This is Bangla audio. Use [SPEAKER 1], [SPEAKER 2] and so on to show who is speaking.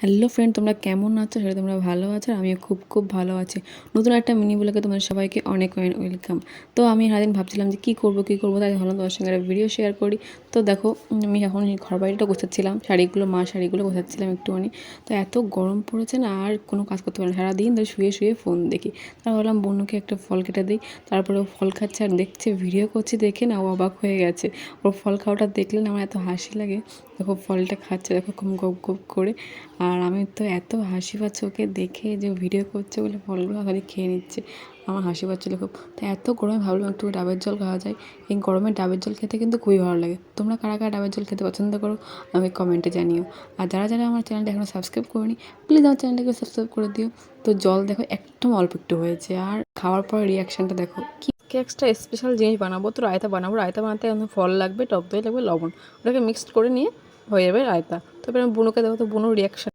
[SPEAKER 1] হ্যালো ফ্রেন্ড, তোমরা কেমন আছো? সেটা তোমরা ভালো আছো? আমিও খুব খুব ভালো আছি। নতুন একটা মিনি ব্লগে তোমাদের সবাইকে অনেক ওয়েলকাম। তো আমি সারাদিন ভাবছিলাম যে কী করবো, তাই ভাবলাম তোমার সঙ্গে একটা ভিডিও শেয়ার করি। তো দেখো, আমি এখন ঘর বাড়িটা গোছাচ্ছিলাম, মা শাড়িগুলো গোছাচ্ছিলাম একটুখানি। তো এত গরম পড়েছে না, আর কোনো কাজ করতে পারি না, সারাদিন ধরে শুয়ে শুয়ে ফোন দেখি। তারপর ভাবলাম বোনকে একটা ফল কেটে দিই। তারপরে ও ফল খাচ্ছে আর দেখছে, ভিডিও করছি দেখে না ও অবাক হয়ে গেছে। ওর ফল খাওয়াটা দেখলে না আমার এত হাসি লাগে। দেখো ফলটা খাচ্ছে, দেখো খুব গপ গপ করে। আর আমি তো এত হাসি পাচ্ছে ওকে দেখে, যে ভিডিও করছে বলে ফলগুলো খালি খেয়ে নিচ্ছে। আমার হাসি পাচ্ছিলো খুব। তো এত গরমে ভাবলাম একটু ডাবের জল খাওয়া যায়। এই গরমে ডাবের জল খেতে কিন্তু খুবই ভালো লাগে। তোমরা কারা কারা ডাবের জল খেতে পছন্দ করো আমাকে কমেন্টে জানিও। আর যারা যারা আমার চ্যানেলটা এখনও সাবস্ক্রাইব করেনি, প্লিজ আমার চ্যানেলটাকে সাবস্ক্রাইব করে দিও। তো জল দেখো একদম অল্প একটু হয়েছে, আর খাওয়ার পর রিয়াকশানটা দেখো। কি এক্সট্রা স্পেশাল জিনিস বানাবো, তো রায়তা বানাবো। রায়তা বানাতে ফল লাগবে, টক দই লাগবে, লবণ, ওটাকে মিক্সড করে নিয়ে হয়ে যাবে রায়তা। তারপরে আমি বুনুকে দেবো, তো বুনুর রিয়াকশান